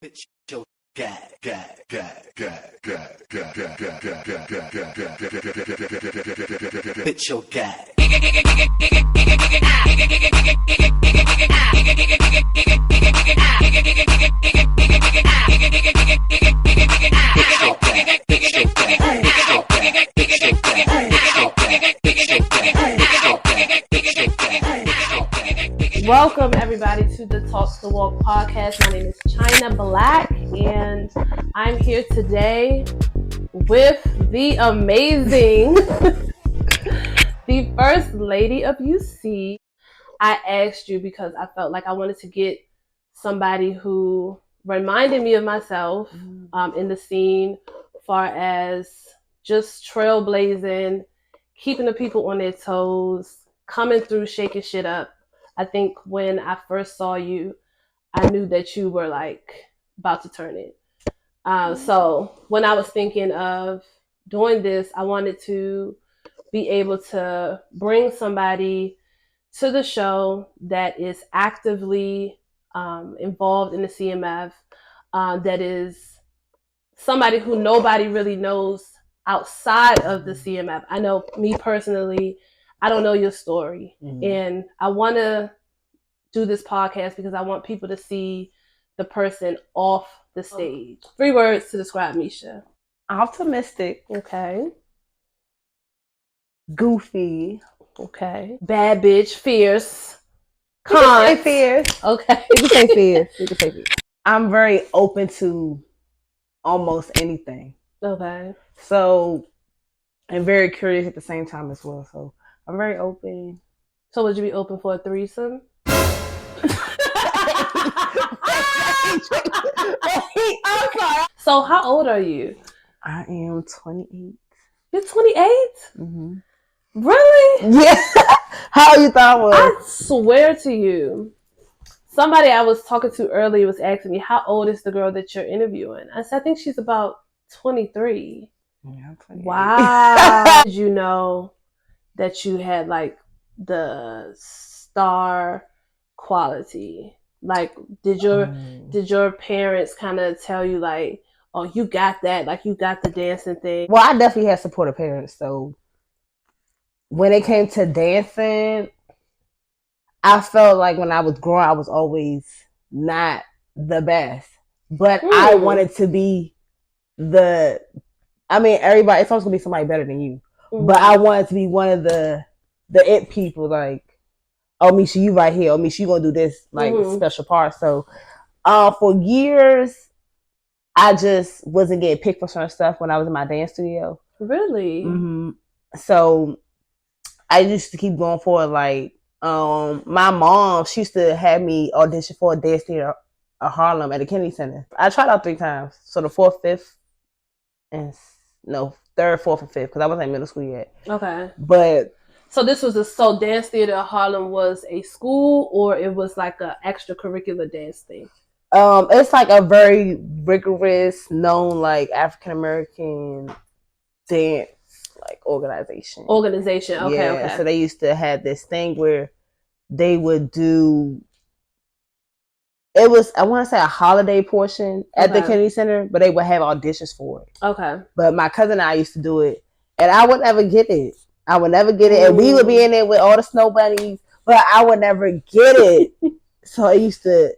Pitch your gag, gag, gag, gag, gag, gag, gag, gag, gag, gag, gag, gag, gag. Pitch your gag. Welcome everybody to the Talk the Walk podcast. My name is CHYNA Black and I'm here today with the amazing, the First Lady of UC. I asked you because I felt like I wanted to get somebody who reminded me of myself in the scene, far as just trailblazing, keeping the people on their toes, coming through, shaking shit up. I think when I first saw you, I knew that you were like about to turn it. So when I was thinking of doing this, I wanted to be able to bring somebody to the show that is actively involved in the CMF, that is somebody who nobody really knows outside of the CMF. I know me personally, I don't know your story. And I want to do this podcast because I want people to see the person off the stage. 3 words to describe Meesha. Optimistic. Okay. Goofy. Okay. Bad bitch. Fierce. You can say fierce. Okay. You can say fierce. You can say fierce. I'm very open to almost anything. Okay. So, and very curious at the same time as well. So, I'm very open. So, would you be open for a threesome? So, how old are you? I am 28. You're 28? Mm-hmm. Really? Yeah. How you thought I was? I swear to you, somebody I was talking to earlier was asking me, how old is the girl that you're interviewing? I said, I think she's about 23. Yeah, I'm 28. Wow. Did you know that you had like the star quality? Like, did your parents kind of tell you like, oh, you got that, like you got the dancing thing? Well, I definitely had supportive parents. So when it came to dancing, I felt like when I was growing, I was always not the best. But I wanted to be everybody, it's always going to be somebody better than you. But I wanted to be one of the it people, like, oh, Meesha, you right here. Oh, Meesha, you going to do this, like, special part. So for years, I just wasn't getting picked for certain stuff when I was in my dance studio. Really? Mm-hmm. So I used to keep going for it. Like, my mom, she used to have me audition for a dance theater at Harlem at the Kennedy Center. I tried out 3 times. So the 4th, 5th, and 3rd, 4th, and 5th, because I wasn't in middle school yet. Okay. But so this was dance theater at Harlem was a school, or it was like a extracurricular dance thing? It's like a very rigorous, known like African American dance like organization. Okay, yeah, okay. So they used to have this thing where they would do. It was, I want to say, a holiday portion at the Kennedy Center, but they would have auditions for it. Okay. But my cousin and I used to do it, and I would never get it. And we would be in there with all the snow bunnies, but I would never get it. So I used to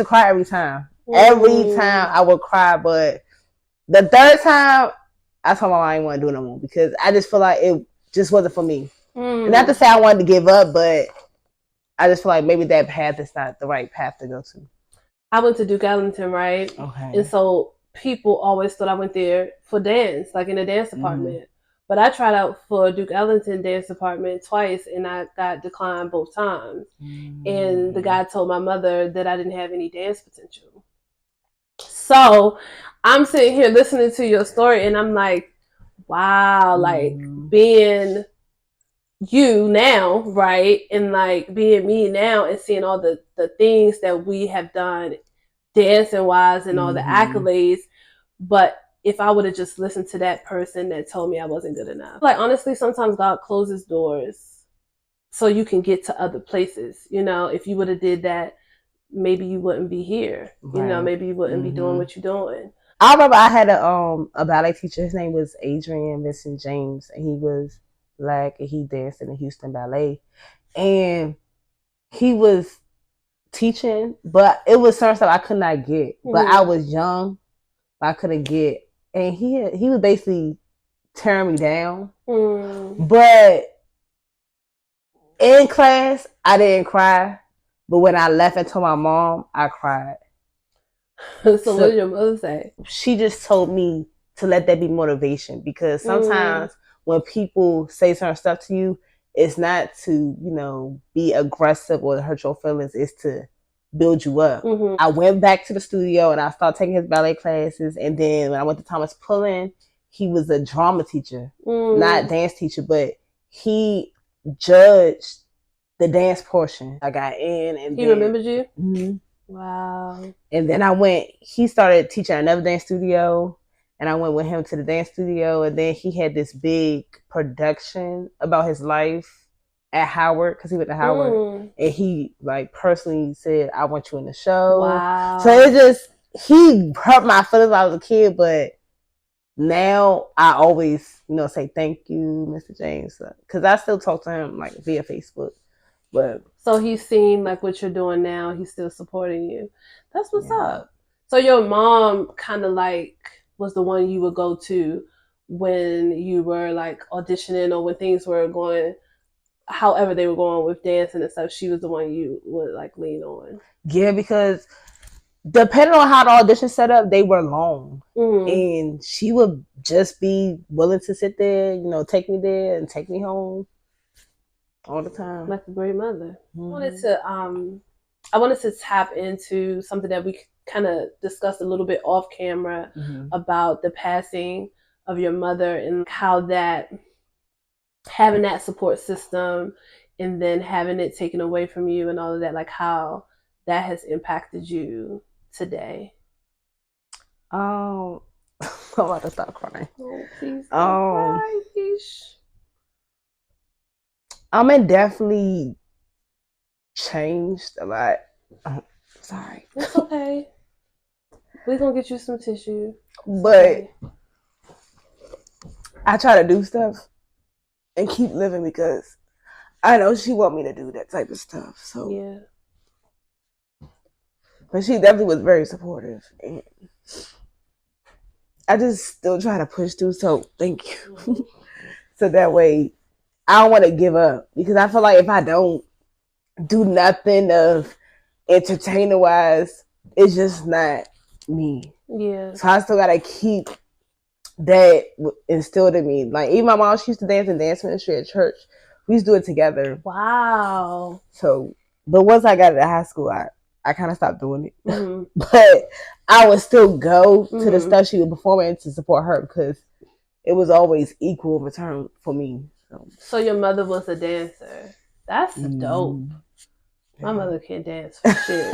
cry every time. Every time I would cry, but the 3rd time, I told my mom I didn't want to do it no more because I just feel like it just wasn't for me. And not to say I wanted to give up, but I just feel like maybe that path is not the right path to go to. I went to Duke Ellington, right? Okay. And so people always thought I went there for dance, like in the dance department. But I tried out for Duke Ellington dance department twice, and I got declined both times. And the guy told my mother that I didn't have any dance potential. So I'm sitting here listening to your story, and I'm like, wow, like being you now, right? And like being me now and seeing all the things that we have done dancing wise and all the accolades. But if I would have just listened to that person that told me I wasn't good enough. Like, honestly, sometimes God closes doors so you can get to other places. You know, if you would have did that maybe you wouldn't be here. Right. You know, maybe you wouldn't be doing what you're doing. I remember I had a ballet teacher. His name was Adrian Vincent James, and he was Black, and he danced in the Houston Ballet. And he was teaching, but it was certain stuff I could not get. But I was young, I couldn't get. And he was basically tearing me down. But in class, I didn't cry. But when I left and told my mom, I cried. So what did your mother say? She just told me to let that be motivation, because sometimes when people say certain stuff to you, it's not to, you know, be aggressive or hurt your feelings. It's to build you up. I went back to the studio and I started taking his ballet classes. And then when I went to Thomas Pullen, he was a drama teacher, not dance teacher, but he judged the dance portion. I got in, and he remembered you? Mm-hmm. Wow. And then he started teaching at another dance studio, and I went with him to the dance studio. And then he had this big production about his life at Howard, because he went to Howard. And he like personally said, I want you in the show. Wow. So he hurt my feelings when I was a kid, but now I always, you know, say thank you, Mr. James, because I still talk to him like via Facebook. But so he's seen like what you're doing now. He's still supporting you. That's what's up. So your mom kind of like was the one you would go to when you were like auditioning, or when things were going, however they were going with dancing and stuff. She was the one you would like lean on. Yeah, because depending on how the audition set up, they were long. And she would just be willing to sit there, you know, take me there and take me home all the time. Like a great mother. I wanted to tap into something that we kind of discussed a little bit off camera about the passing of your mother, and how that having that support system and then having it taken away from you and all of that, like how that has impacted you today. I'm about to stop crying. Oh, please don't cry, Meesh. It definitely changed a lot. Sorry. It's okay. We're going to get you some tissue. But I try to do stuff and keep living, because I know she want me to do that type of stuff. So yeah. But she definitely was very supportive. And I just still try to push through. So thank you. So that way I don't want to give up, because I feel like if I don't do nothing of entertainer wise, it's just not me. Yeah. So I still gotta keep that instilled in me. Like even my mom, she used to dance in dance ministry at church. We used to do it together. Wow. So, but once I got into high school, I kind of stopped doing it. But I would still go to the stuff she was performing to support her, because it was always equal return for me. So your mother was a dancer. That's dope. My mother can't dance for shit.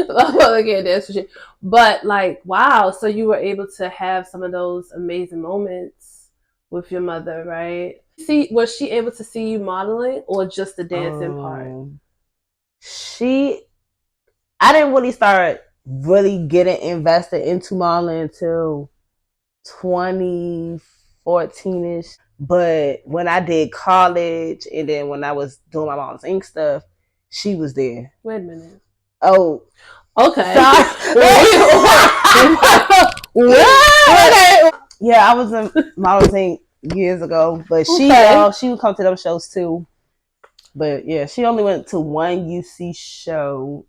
My mother can't dance for shit. But like, wow. So you were able to have some of those amazing moments with your mother, right? Was she able to see you modeling, or just the dancing part? I didn't really start getting invested into modeling until 2014-ish. But when I did college, and then when I was doing my mom's ink stuff, she was there. Wait a minute. Oh. Okay. What? Yeah, I was in Models Inc. years ago, but she would come to those shows too. But yeah, she only went to one UC show.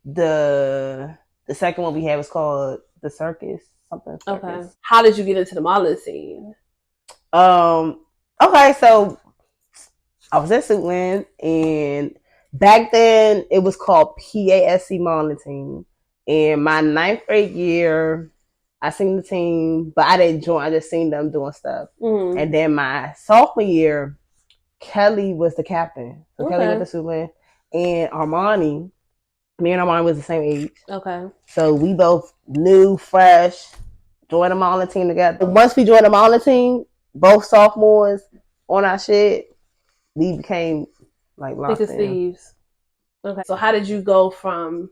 The second one we had was called The Circus, something. Circus. Okay. How did you get into the modeling scene? Okay, so I was at Suitland, and back then it was called PASC Modeling Team. And my 9th grade year, I seen the team, but I didn't join. I just seen them doing stuff. And then my sophomore year, Kelly was the captain. So Kelly went to Suitland, and Armani, me and Armani was the same age. Okay. So we both new, fresh, joined the modeling team together. Once we joined the modeling team, both sophomores on our shit, we became like locked in. Thieves. Okay. So how did you go from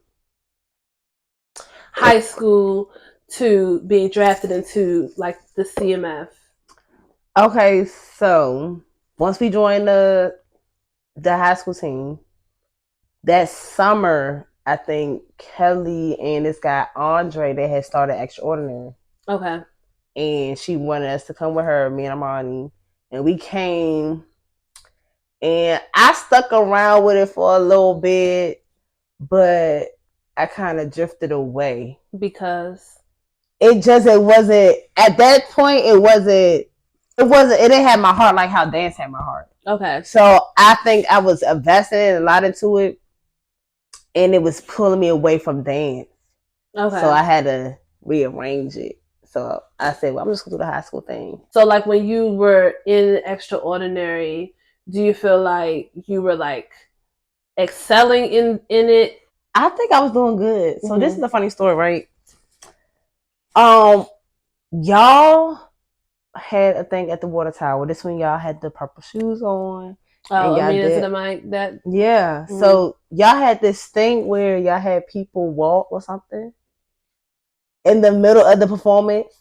high school to being drafted into like the CMF? Okay, so once we joined the high school team, that summer, I think Kelly and this guy Andre, they had started Extraordinary. Okay. And she wanted us to come with her, me and Amani. And we came, and I stuck around with it for a little bit, but I kind of drifted away. Because? It wasn't, at that point, it didn't have my heart like how dance had my heart. Okay. So I think I was investing a lot into it, and it was pulling me away from dance. Okay. So I had to rearrange it. So I said, well, I'm just going to do the high school thing. So like when you were in Extraordinary, do you feel like you were like excelling in it? I think I was doing good. So this is a funny story, right? Y'all had a thing at the water tower. This one y'all had the purple shoes on. Oh, I mean, into the mic. That yeah. Mm-hmm. So y'all had this thing where y'all had people walk or something in the middle of the performance.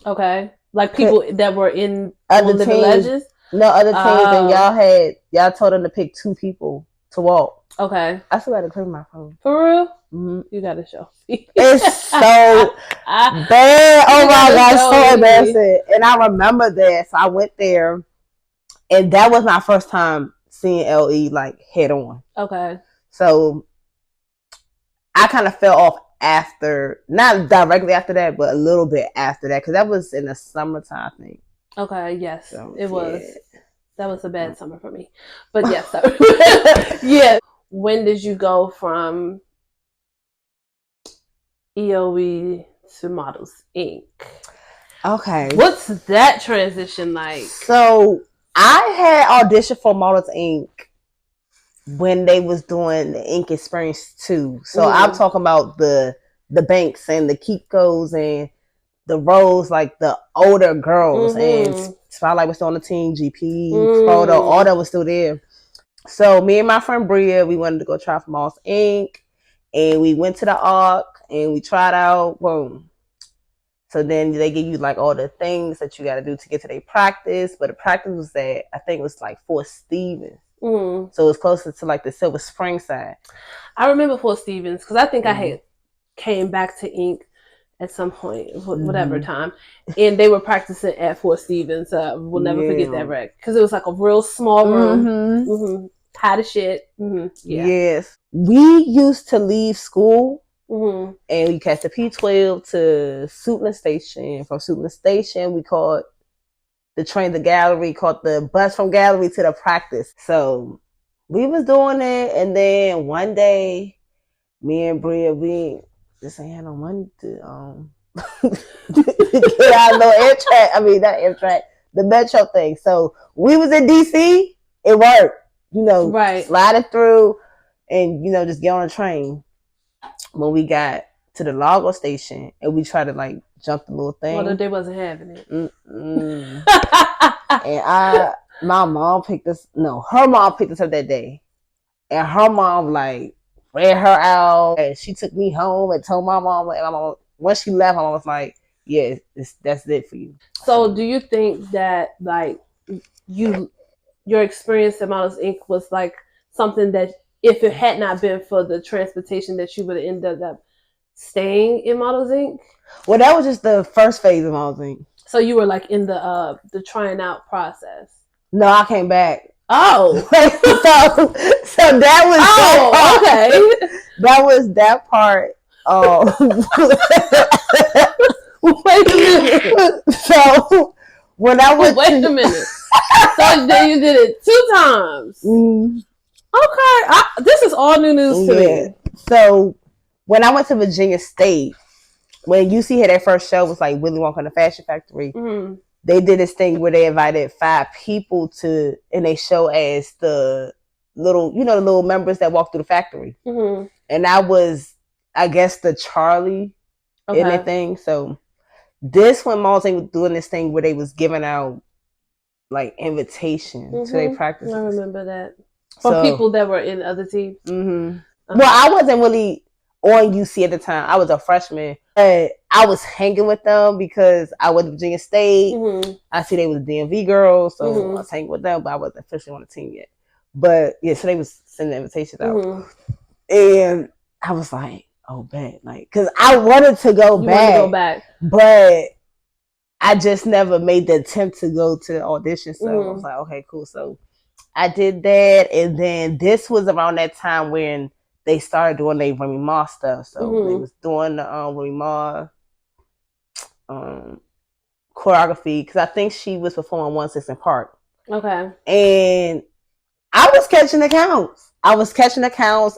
Okay, like people that were in other teams. Ledges? No, other teams, and y'all told them to pick 2 people to walk. Okay, I still got to clear my phone. For real? Mm-hmm. You got to show. It's so bad. Oh my gosh, so embarrassing. And I remember that, so I went there, and that was my first time seeing LE like head on. Okay. So I kind of fell off after, not directly after that, but a little bit after that, because that was in the summertime, I think. Okay, yes, so, it was. Yeah. That was a bad summer for me. But yes, yeah. When did you go from EOE to Models Inc? Okay. What's that transition like? So I had auditioned for Models Inc. when they was doing the Ink Experience 2. So I'm talking about the Banks and the Kikos and the Rose, like the older girls. And Spotlight was still on the team, GP, Proto, all that was still there. So me and my friend Bria, we wanted to go try for Models Inc. And we went to the ARC and we tried out. Boom. So then they give you like all the things that you got to do to get to their practice. But the practice was at, I think it was like Fort Stevens. So it was closer to like the Silver Spring side. I remember Fort Stevens because I think I had came back to Inc. at some point, whatever time, and they were practicing at Fort Stevens. We'll never forget that wreck because it was like a real small room, hot as shit. Yeah. Yes, we used to leave school and we catch the P12 to Suitland Station. From Suitland Station, we caught the train to Gallery, caught the bus from Gallery to the practice. So we was doing it, and then one day, me and Bria, we just ain't had no money to get our little Amtrak. I mean, not Amtrak, the Metro thing. So we was in DC. It worked, sliding through, and just get on a train. When we got to the Largo station, and we tried to like jump the little thing. Well, they wasn't having it. And my mom picked us. No, her mom picked us up that day, and her mom like ran her out, and she took me home and told my mom. And my mom, once she left, my mom was like, "Yeah, that's it for you." So, do you think that like your experience at Models Inc. was like something that if it had not been for the transportation, that you would have ended up staying in Models Inc.? Well, that was just the first phase of Models Inc. So you were like in the trying out process. No, I came back. Oh, so that was okay. That was that part. Wait a minute. So when I went, wait a minute. So then you did it 2 times. Okay, this is all new news to me. So when I went to Virginia State, when UC had their first show, was like Willy Wonka and the Fashion Factory. They did this thing where they invited 5 people to, and they show as the little, the little members that walk through the factory. And I was, I guess, the Charlie in that thing. So this when Malls was doing this thing where they was giving out like invitations to their practices. I remember that. From people that were in other teams. Well, I wasn't really on UC at the time. I was a freshman. But I was hanging with them because I went to Virginia State. Mm-hmm. I see they was DMV girls, so Mm-hmm. I was hanging with them, but I wasn't officially on the team yet. But yeah, so they was sending invitations out. Mm-hmm. And I was like, oh, bet. Like, because I wanted to go back. But I just never made the attempt to go to the audition. So I was like, okay, cool. So I did that. And then this was around that time when they started doing their Remy Ma stuff. So they was doing the Remy Ma choreography because I think she was performing 116 Park. Okay. And I was catching accounts.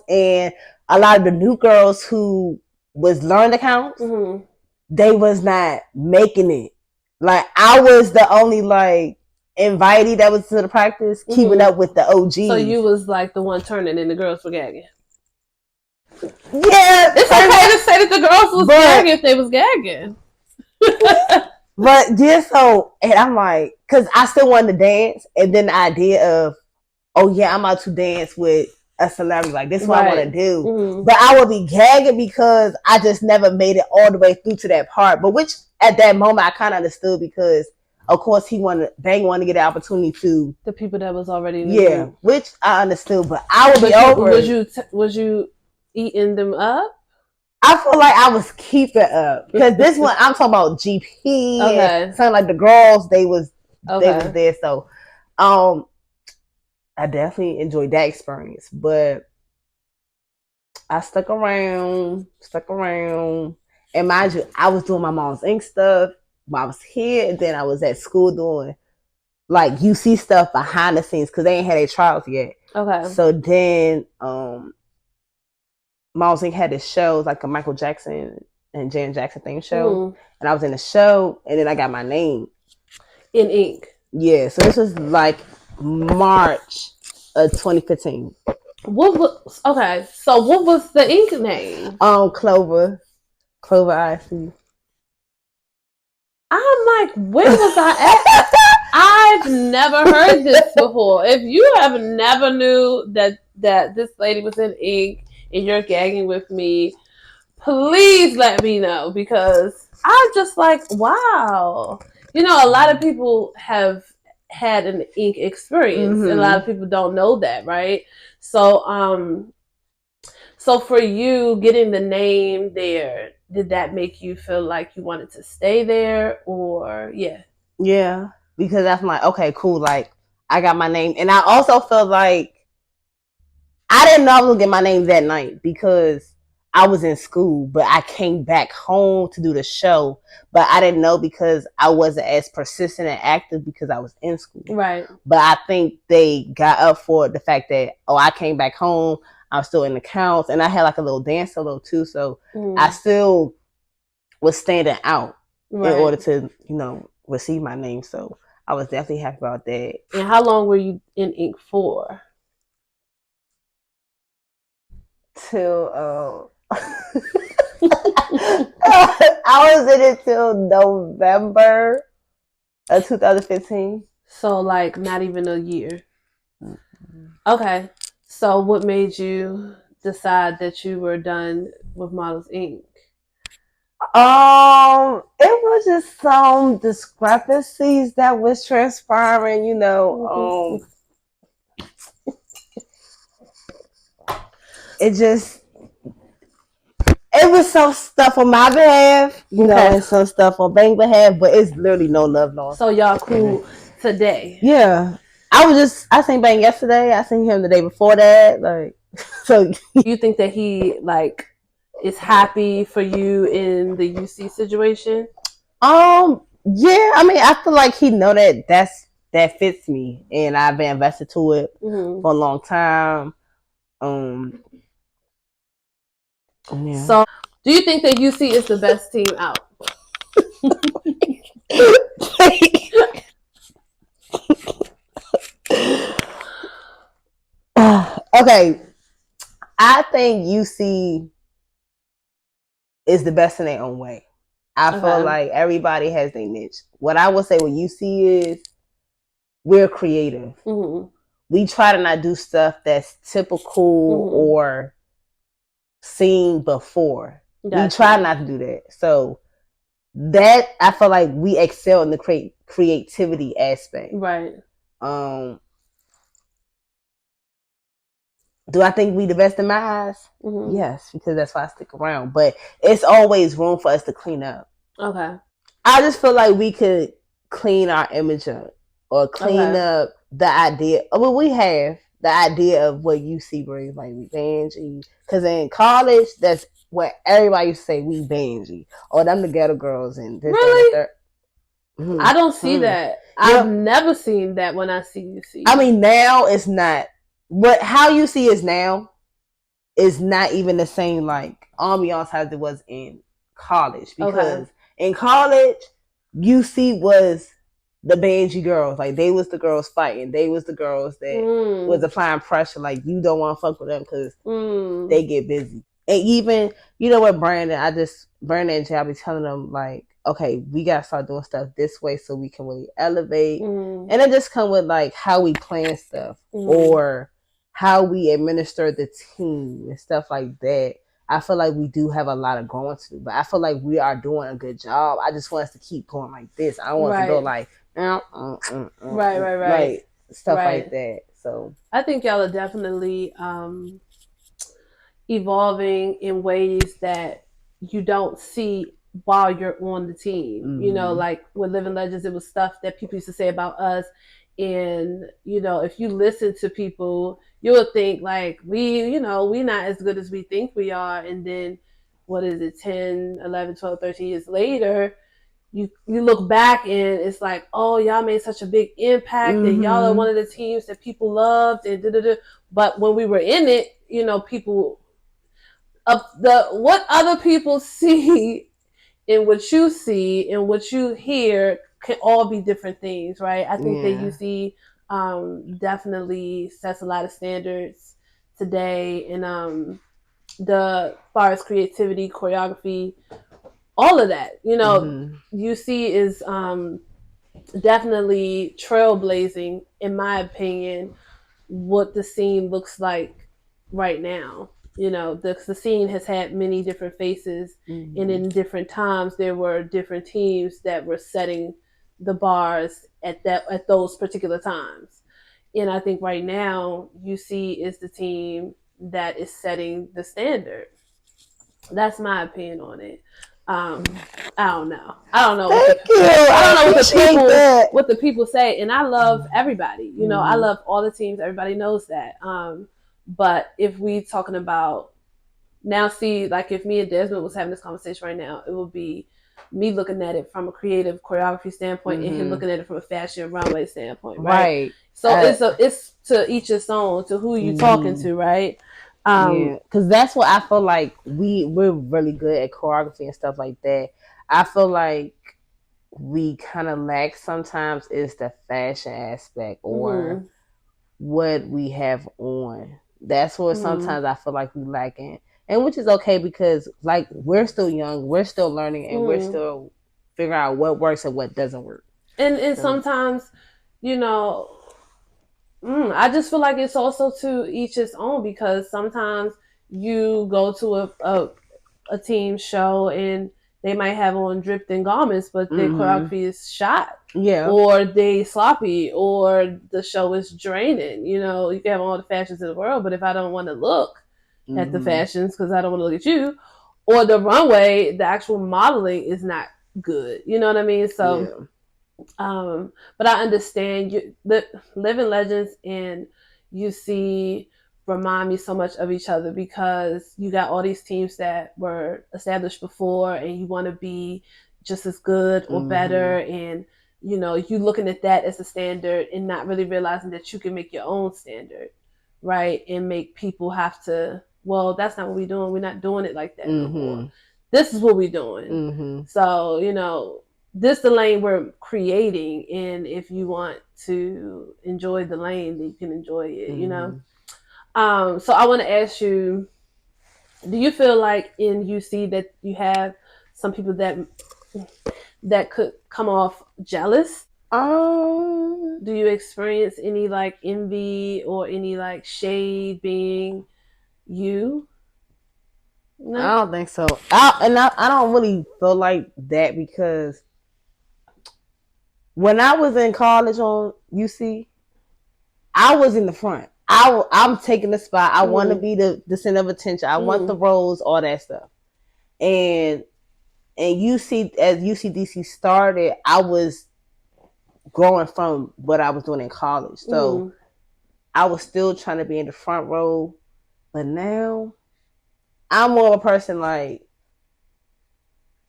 And a lot of the new girls who was learned accounts, they was not making it. Like, I was the only, like, invitee that was to the practice, keeping up with the OGs. So you was, like, the one turning and the girls were gagging. Yeah. It's okay to say that the girls was gagging if they was gagging. But, yeah, so, and I'm like, because I still wanted to dance, and then the idea of, oh, yeah, I'm about to dance with a celebrity. Like, this is what I want to do. But I would be gagging because I just never made it all the way through to that part. But which, at that moment, I kind of understood because, of course, Bang wanted to get the opportunity to. The people that was already in the group. Which I understood. But I would be over Was you eating them up? I feel like I was keeping up. Because this one, I'm talking about GP. Okay. And something like the girls, they was there. So, I definitely enjoyed that experience, but I stuck around, and mind you, I was doing my mom's ink stuff while I was here, and then I was at school doing like UC stuff behind the scenes because they ain't had their trials yet. Okay. So then, Mom's Ink had this show, like a Michael Jackson and Janet Jackson theme show, and I was in the show, and then I got my name in ink. Yeah, so this was like March of 2015. Okay, so what was the ink name? Clover IC. I'm like, where was I at? I've never heard this before. If you have never knew that this lady was in ink and you're gagging with me, please let me know because I'm just like, wow. You know, a lot of people have had an ink experience, and a lot of people don't know that, right? So, so for you getting the name there, did that make you feel like you wanted to stay there, or Yeah, because that's like, okay, cool. Like, I got my name, and I also felt like I didn't know I was gonna get my name that night because I was in school, but I came back home to do the show. But I didn't know because I wasn't as persistent and active because I was in school. Right. But I think they got up for the fact that, I came back home, I'm still in the counts, and I had like a little dance solo too. So I still was standing out in order to, receive my name. So I was definitely happy about that. And how long were you in ink for? Till I was in it till November of 2015. So like not even a year. Okay. So what made you decide that you were done with Models Inc? It was just some discrepancies that was transpiring, it was some stuff on my behalf, and some stuff on Bang's behalf, but it's literally no love lost. So y'all cool today? Yeah. I seen Bang yesterday. I seen him the day before that. Like, so you think that he is happy for you in the UC situation? Yeah. I mean, I feel like he know that fits me, and I've been invested to it for a long time. Yeah. So, do you think that UC is the best team out? Okay. I think UC is the best in their own way. I feel like everybody has their niche. What I would say with UC is we're creative. We try to not do stuff that's typical or seen before. Gotcha. We try not to do that. So that I feel like we excel in the creativity aspect. Right. Do I think we the best in my eyes? Mm-hmm. Yes, because that's why I stick around. But it's always room for us to clean up. Okay. I just feel like we could clean our image up or clean up the idea. Well, we have the idea of what UC brings, like we bangy. Because in college, that's what everybody used to say, we bangy. Or them the ghetto girls and this, really? that, and I don't see that. I've never seen that when I see UC. I mean, now it's not. What how UC is now is not even the same like ambiance as it was in college. Because in college, UC was the bangy girls. Like, they was the girls fighting. They was the girls that was applying pressure. Like, you don't want to fuck with them because they get busy. And even, you know what, Brandon and Jay, I be telling them, like, okay, we got to start doing stuff this way so we can really elevate. And it just come with, like, how we plan stuff or how we administer the team and stuff like that. I feel like we do have a lot of growing to do, but I feel like we are doing a good job. I just want us to keep going like this. I don't want to go like, right, stuff like that. So I think y'all are definitely evolving in ways that you don't see while you're on the team. You know, like with Living Legends, it was stuff that people used to say about us. And, you know, if you listen to people, you would think like we're not as good as we think we are. And then what is it, 10, 11, 12, 13 years later, you look back and it's like, oh, y'all made such a big impact and y'all are one of the teams that people loved and da-da-da. But when we were in it, you know, people what other people see and what you see and what you hear can all be different things, right? I think that UC definitely sets a lot of standards today, and the far as creativity, choreography, all of that. You know, UC is definitely trailblazing, in my opinion, what the scene looks like right now. You know, the scene has had many different faces, and in different times there were different teams that were setting the bars at those particular times. And I think right now UC is the team that is setting the standard. That's my opinion on it. I don't know. I don't know what the people say, and I love everybody. You know, I love all the teams. Everybody knows that. But if we talking about now, see, like if me and Desmond was having this conversation right now, it would be me looking at it from a creative choreography standpoint and him looking at it from a fashion runway standpoint, right? So it's to each its own, to who you talking to, right? Because that's what I feel like we're really good at choreography and stuff like that. I feel like we kind of lack sometimes is the fashion aspect or what we have on. That's where sometimes I feel like we lacking, and which is okay because like we're still young, we're still learning, and we're still figuring out what works and what doesn't work. And sometimes, you know, I just feel like it's also to each its own, because sometimes you go to a team show and they might have on drifting garments, but their choreography is shot. Yeah. Or they sloppy, or the show is draining. You know, you can have all the fashions in the world, but if I don't want to look at the fashions because I don't want to look at you, or the runway, the actual modeling is not good. You know what I mean? So, but I understand the Living Legends and UC remind me so much of each other, because you got all these teams that were established before and you want to be just as good or better, and you know, you looking at that as a standard and not really realizing that you can make your own standard, right? And make people have to, well, that's not what we're doing. We're not doing it like that no more. This is what we're doing. So, you know, this the lane we're creating, and if you want to enjoy the lane, then you can enjoy it, you know? So I want to ask you, do you feel like in UC that you have some people that could come off jealous? Do you experience any like envy or any like shade being you? No. I don't think so. I don't really feel like that because when I was in college on UC, I was in the front. I'm taking the spot. I want to be the center of attention. I want the roles, all that stuff. And UC, as UCDC started, I was growing from what I was doing in college. So I was still trying to be in the front row. But now I'm more of a person like,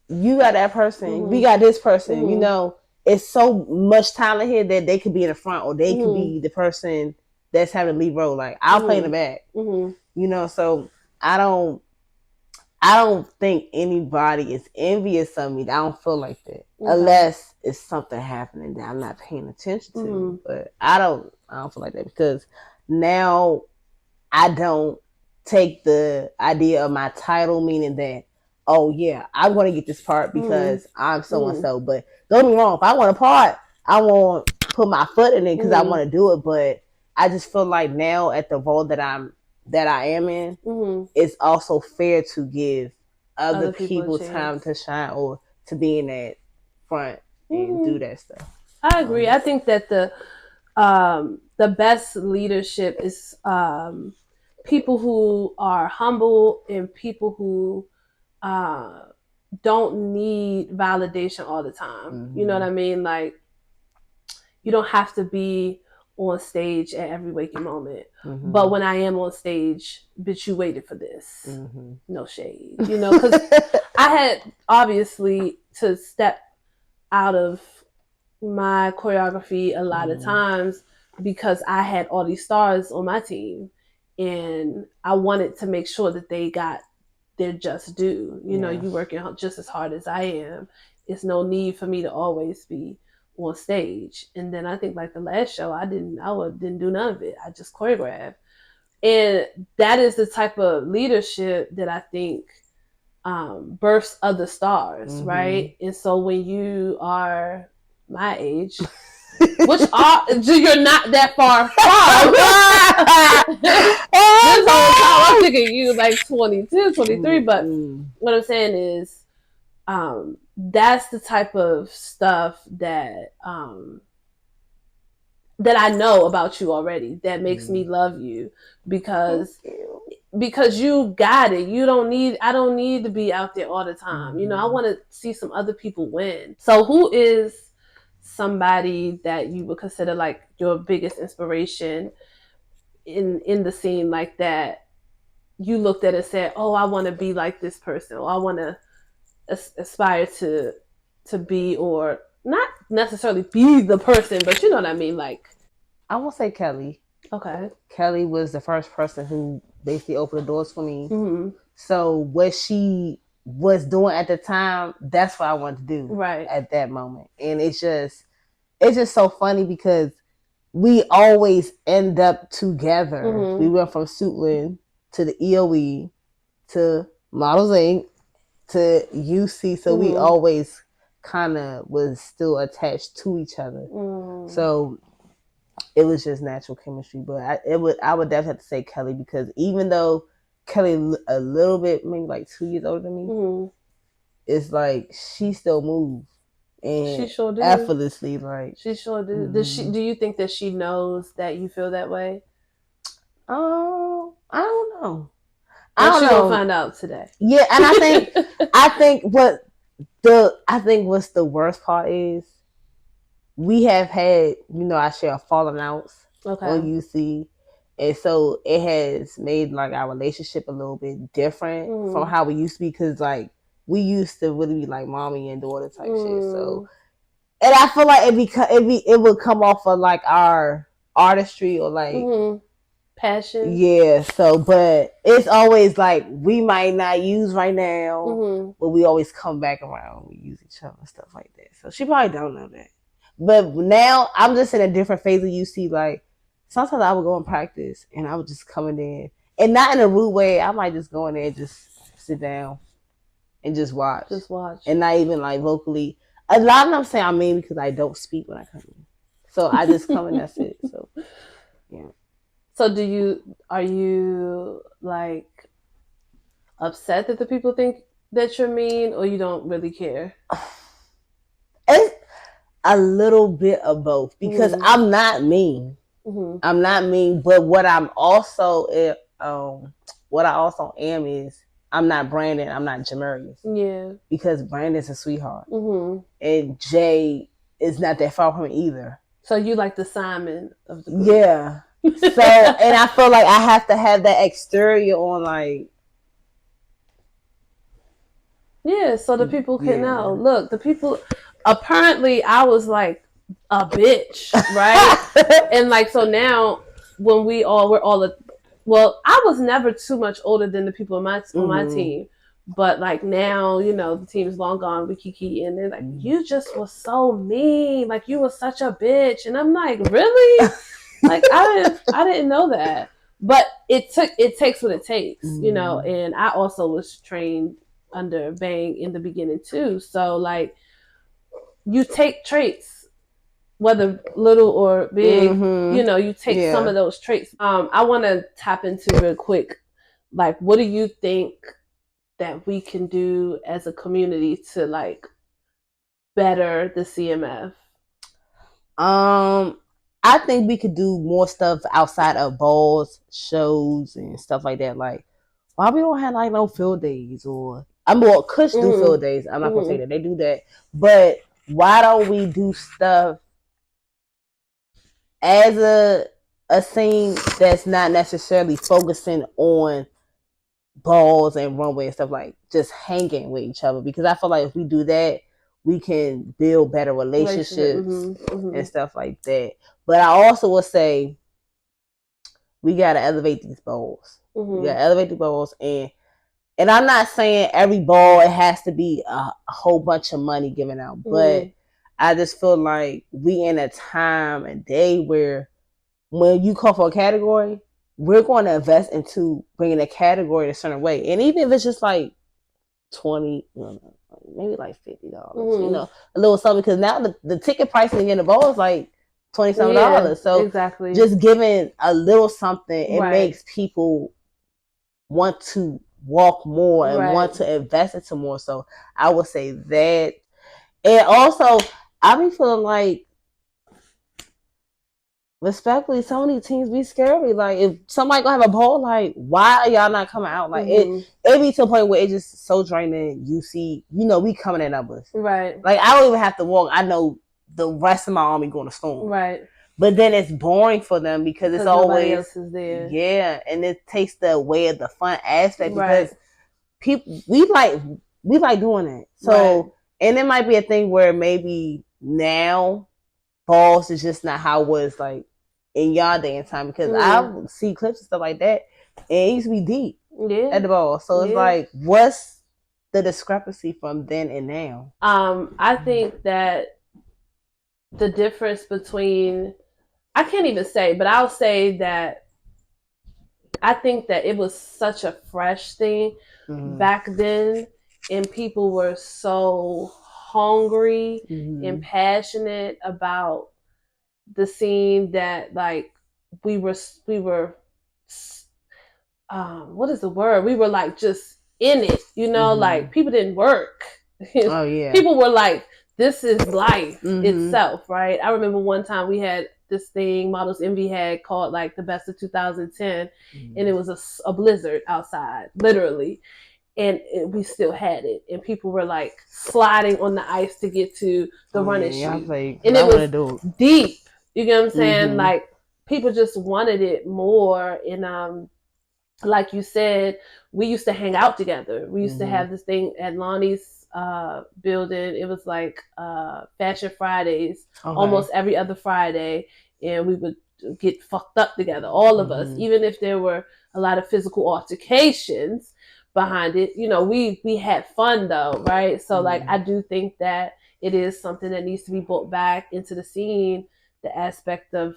you got that person, we got this person, you know, it's so much talent here that they could be in the front or they could be the person that's having the lead role. Like, I'll play in the back. You know, so I don't think anybody is envious of me. I don't feel like that. Unless it's something happening that I'm not paying attention to. But I don't feel like that because now I don't take the idea of my title, meaning that, oh yeah, I'm going to get this part because I'm so and so. But don't get me wrong, if I want a part, I won't put my foot in it because I want to do it. But I just feel like now at the role that I am in, it's also fair to give other people time to shine or to be in that front and do that stuff. I agree. I think that the best leadership is people who are humble and people who don't need validation all the time. You know what I mean? Like, you don't have to be on stage at every waking moment. But when I am on stage, bitch, you waited for this. No shade. You know, because I had obviously to step out of my choreography a lot of times because I had all these stars on my team and I wanted to make sure that they got their just due. You know, you working just as hard as I am. It's no need for me to always be on stage. And then I think like the last show, I didn't do none of it. I just choreographed. And that is the type of leadership that I think births other stars, right? And so when you are my age, which you're not that far from. This whole time I'm thinking you like 22, 23, but what I'm saying is that's the type of stuff that that I know about you already that makes me love you because you got it. I don't need to be out there all the time. You know, I want to see some other people win. So who is somebody that you would consider like your biggest inspiration in the scene, like that you looked at and said, oh, I want to be like this person, or I want to aspire to be, or not necessarily be the person, but you know what I mean? Like, I won't say Kelly. Okay. Kelly was the first person who basically opened the doors for me. So what she was doing at the time, that's what I wanted to do at that moment. And it's just so funny because we always end up together. We went from Suitland to the EOE to Models Inc. to UC. So we always kind of was still attached to each other. So it was just natural chemistry. But I would definitely have to say Kelly because even though Kelly a little bit, maybe like 2 years older than me, it's like she still moves. And she sure do. Effortlessly, like she sure do. Do you think that she knows that you feel that way? Oh, I don't know. She's gonna find out today. Yeah, and I think what's the worst part is we have had, you know, I share falling outs on UC, and so it has made like our relationship a little bit different from how we used to be because like we used to really be like mommy and daughter type shit. So, and I feel like it would come off of like our artistry or like passion. Yeah. So, but it's always like we might not use right now, but we always come back around. We use each other and stuff like that. So she probably don't know that. But now I'm just in a different phase of UC. Like sometimes I would go and practice, and I would just come in there, and not in a rude way. I might just go in there and just sit down and just watch, and not even like vocally. A lot of them say I'm mean because I don't speak when I come in, so I just come and that's it. So yeah. So are you like upset that the people think that you're mean, or you don't really care? It's a little bit of both because I'm not mean. I'm not mean, but what I'm also what I also am is I'm not Brandon. I'm not Jamarius. Yeah. Because Brandon's a sweetheart, and Jay is not that far from it either. So you like the Simon of the group. Yeah. So, and I feel like I have to have that exterior on, like. Yeah, so the people can know. Look, the people. Apparently, I was like a bitch, right? And like, so now when we're all. Well, I was never too much older than the people on my team. But like now, you know, the team's long gone, Kiki, and they're like, you just was so mean. Like you were such a bitch. And I'm like, really? Like I didn't know that. But it takes what it takes, you know, and I also was trained under Bang in the beginning too. So like you take traits, whether little or big, you know, you take some of those traits. I want to tap into real quick, like, what do you think that we can do as a community to like better the CMF? I think we could do more stuff outside of balls, shows, and stuff like that. Like, why we don't have like no field days, or Kush do field days. I'm not gonna say that they do that, but why don't we do stuff as a scene that's not necessarily focusing on balls and runway and stuff, like just hanging with each other? Because I feel like if we do that, we can build better relationships and stuff like that. But I also would say we gotta elevate these balls. We gotta elevate the balls, and I'm not saying every ball it has to be a whole bunch of money given out, but I just feel like we in a time and day where when you call for a category, we're going to invest into bringing a category in a certain way. And even if it's just like $20, maybe like $50, you know, a little something, because now the ticket pricing in the ball is like $20-something. So exactly, just giving a little something, it makes people want to walk more and want to invest into more. So I would say that. And also, I be feeling like, respectfully, some of these teams be scary. Like, if somebody gonna have a ball, like, why are y'all not coming out? Like, it be to a point where it's just so draining. You see, you know, we coming in numbers. Right. Like, I don't even have to walk. I know the rest of my army going to storm. Right. But then it's boring for them because it's always else is there. Yeah, and it takes the away of the fun aspect because people we like doing it. So and it might be a thing where maybe now balls is just not how it was like in y'all day and time, because I see clips and stuff like that and it used to be deep at the ball. So it's like, what's the discrepancy from then and now? I think that the difference between, I can't even say, but I'll say that I think that it was such a fresh thing back then, and people were so hungry and passionate about the scene that like we were what is the word? We were like just in it, you know, like people didn't work. Oh yeah. People were like, this is life itself, right? I remember one time we had this thing Models Envy had called like the best of 2010, and it was a blizzard outside, literally. And we still had it, and people were like sliding on the ice to get to the running shoot, like, and it was deep. You get what I'm saying? Like, people just wanted it more. And like you said, we used to hang out together. We used to have this thing at Lonnie's building. It was like Fashion Fridays, almost every other Friday, and we would get fucked up together, all of us, even if there were a lot of physical altercations behind it. You know, we had fun though, right? So like, I do think that it is something that needs to be brought back into the scene, the aspect of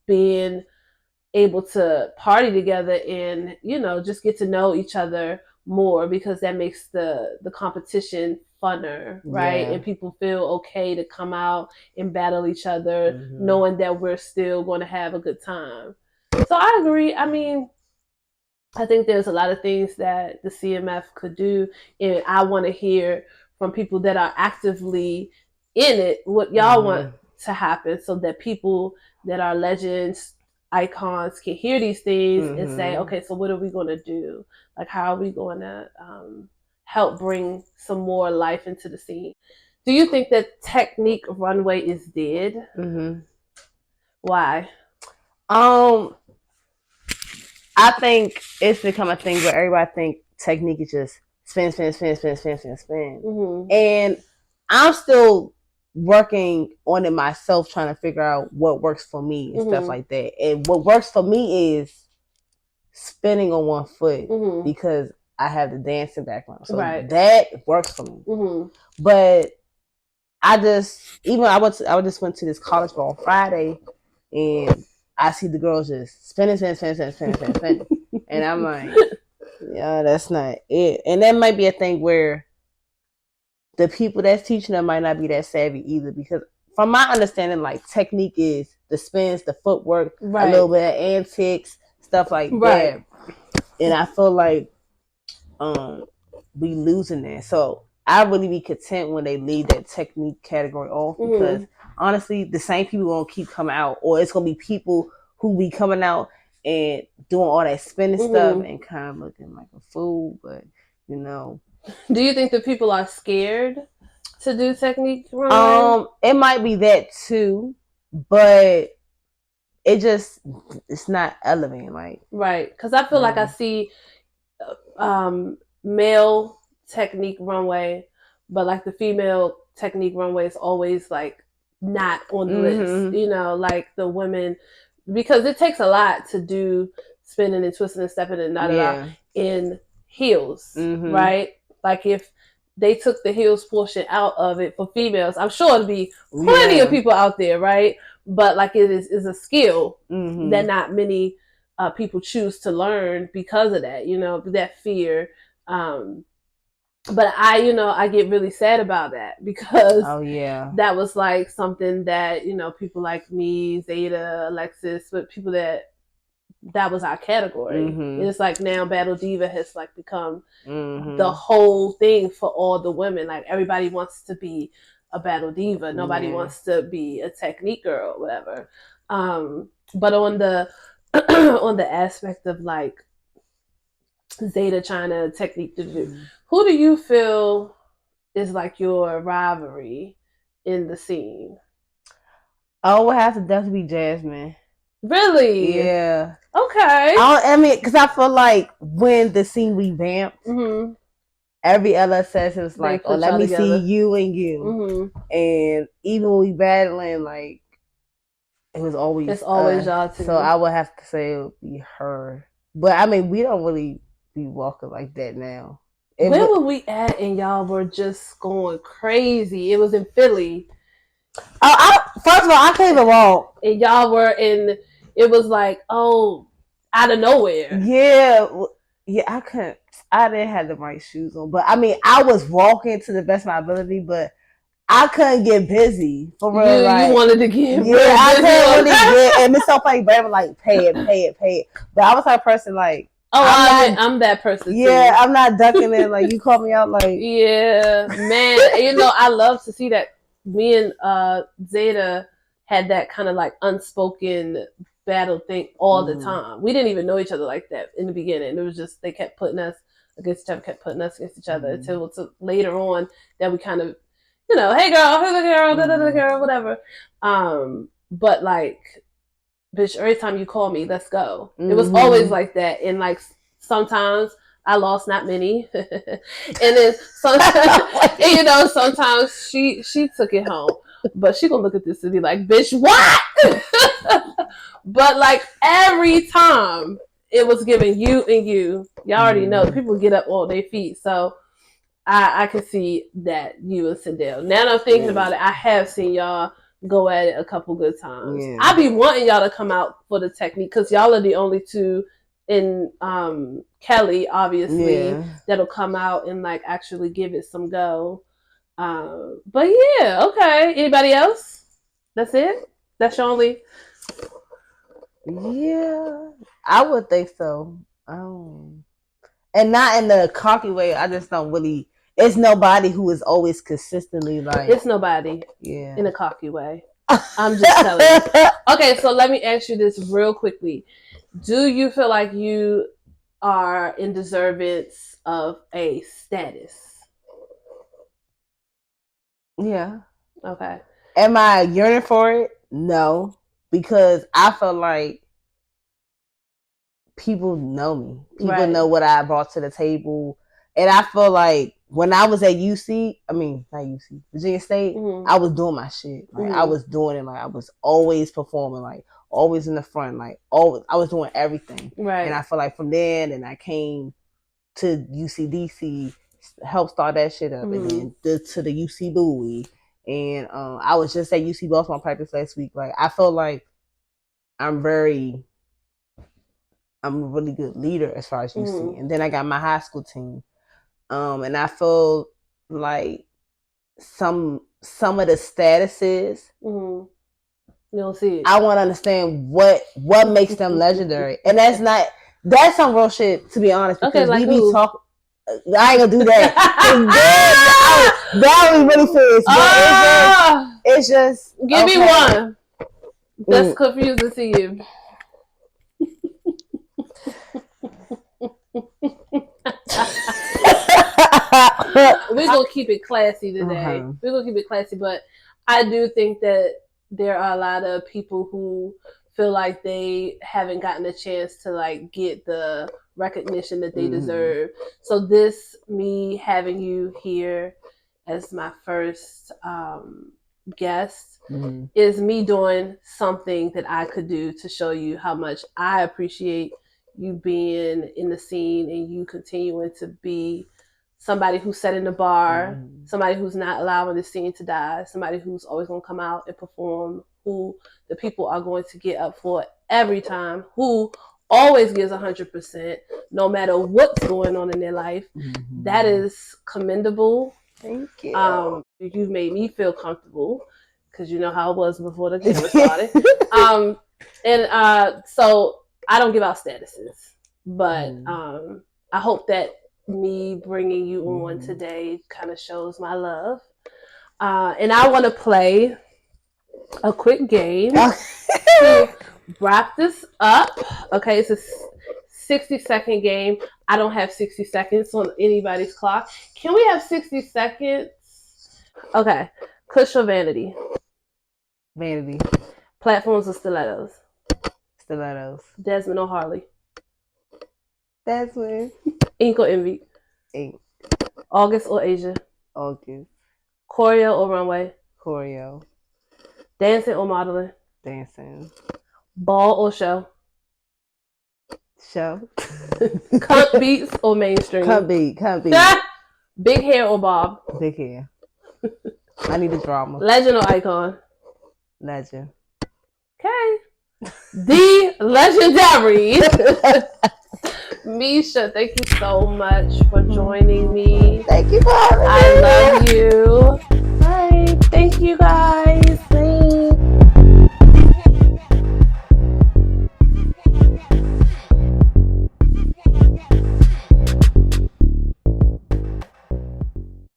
being able to party together and, you know, just get to know each other more, because that makes the competition funner, right? And people feel okay to come out and battle each other, knowing that we're still going to have a good time. So I agree. I mean, I think there's a lot of things that the CMF could do, and I want to hear from people that are actively in it what y'all want to happen, so that people that are legends, icons can hear these things and say, okay, so what are we going to do? Like, how are we going to help bring some more life into the scene? Do you think that Technique Runway is dead? Why? I think it's become a thing where everybody think technique is just spin, spin, spin, spin, spin, spin, spin. And I'm still working on it myself, trying to figure out what works for me and stuff like that. And what works for me is spinning on one foot because I have the dancing background. So that works for me. But I just went to this college ball on Friday, and I see the girls just spinning. And I'm like, yeah, that's not it. And that might be a thing where the people that's teaching them might not be that savvy either, because from my understanding, like, technique is the spins, the footwork, a little bit of antics, stuff like that. And I feel like we losing that. So I really be content when they leave that technique category off, because honestly, the same people gonna keep coming out, or it's gonna be people who be coming out and doing all that spinning stuff and kind of looking like a fool. But you know, do you think that people are scared to do technique runway? It might be that too, but it's not elevating, like, because I feel like I see male technique runway, but like the female technique runway is always like not on the list, you know, like the women, because it takes a lot to do spinning and twisting and stepping and in heels, right? Like, if they took the heels portion out of it for females, I'm sure it'd be plenty of people out there, right? But like, it is a skill that not many people choose to learn because of that, you know, that fear. But I get really sad about that, because that was like something that, you know, people like me, Zeta, Alexis, but people that was our category. And it's like now Battle Diva has like become the whole thing for all the women. Like, everybody wants to be a Battle Diva. Nobody wants to be a technique girl, whatever. But on the on the aspect of like Zeta, CHYNA, technique, who do you feel is like your rivalry in the scene? Oh, it has to definitely be Jasmine. Really? Yeah. Okay. I mean, because I feel like when the scene revamped, every LSS was like, oh, let me see you and you. And even when we battling, like, it's always y'all too. So I would have to say it would be her. But I mean, we don't really be walking like that now. Where were we at and y'all were just going crazy? It was in Philly. First of all, I can't even walk. And y'all were in, it was like, out of nowhere. Yeah, I couldn't. I didn't have the right shoes on. But I mean, I was walking to the best of my ability, but I couldn't get busy. For real, you wanted to get I couldn't really get. And it's so funny, but like, pay it. But I was that person, like, I'm that person. Yeah, too. I'm not ducking in. Like, you call me out, like, yeah, man. You know, I love to see that. Me and Zeta had that kind of like unspoken battle thing all the time. We didn't even know each other like that in the beginning. It was just they kept putting us against each other until later on that we kind of, you know, hey girl, hey the girl, whatever. But like, bitch, every time you call me, let's go. It was always like that. And like, sometimes I lost, not many. And then sometimes, you know, sometimes she took it home. But she gonna look at this and be like, bitch, what? But like, every time it was giving you and you. Y'all already know people get up on their feet. So I can see that you and Sindel. Now that I'm thinking about it, I have seen y'all go at it a couple good times. I be wanting y'all to come out for the technique, because y'all are the only two in Kelly, obviously, that'll come out and like actually give it some go. But yeah, okay. Anybody else? That's it? That's your only? Yeah, I would think so. And not in the cocky way. I just don't really. It's nobody who is always consistently like. It's nobody. Yeah. In a cocky way. I'm just telling you. Okay, so let me ask you this real quickly. Do you feel like you are in deservance of a status? Yeah. Okay. Am I yearning for it? No, because I feel like people know me. People know what I brought to the table, and I feel like when I was at Virginia State, I was doing my shit. Like I was doing it. Like I was always performing. Like always in the front. Like always, I was doing everything. Right. And I feel like from then, and I came to UCDC, helped start that shit up, and then to the UC Bowie. And I was just at UC Boston practice last week. Like I feel like I'm a really good leader as far as UC. And then I got my high school team. And I feel like some of the statuses, you don't see it. I want to understand what makes them legendary. And that's some real shit, to be honest. Because we be talking. I ain't gonna do that. That was really serious. It's just give me one that's confusing to you. We're gonna keep it classy today. We're gonna keep it classy, but I do think that there are a lot of people who feel like they haven't gotten a chance to like get the recognition that they deserve. So me having you here as my first guest is me doing something that I could do to show you how much I appreciate you being in the scene and you continuing to be somebody who's setting the bar, somebody who's not allowing the scene to die, somebody who's always going to come out and perform, who the people are going to get up for every time, who always gives 100%, no matter what's going on in their life. That is commendable. Thank you. You've made me feel comfortable because you know how it was before the camera started. So I don't give out statuses, but I hope that me bringing you on today kind of shows my love. And I want to play a quick game to wrap this up. Okay, it's a 60-second game. I don't have 60 seconds on anybody's clock. Can we have 60 seconds? Okay. Kush or Vanity? Vanity. Platforms or Stilettos? Stilettos. Desmond or Harley? Desmond. Ink or Envy? Ink. August or Asia? August. Choreo or Runway? Choreo. Dancing or modeling? Dancing. Ball or show? Show. Cunt beats or mainstream? Cunt beat. Big hair or bob? Big hair. I need a drama. Legend or icon? Legend. Okay. The legendary Meesha, thank you so much for joining me. Thank you for having me. I love you. Bye. Thank you guys.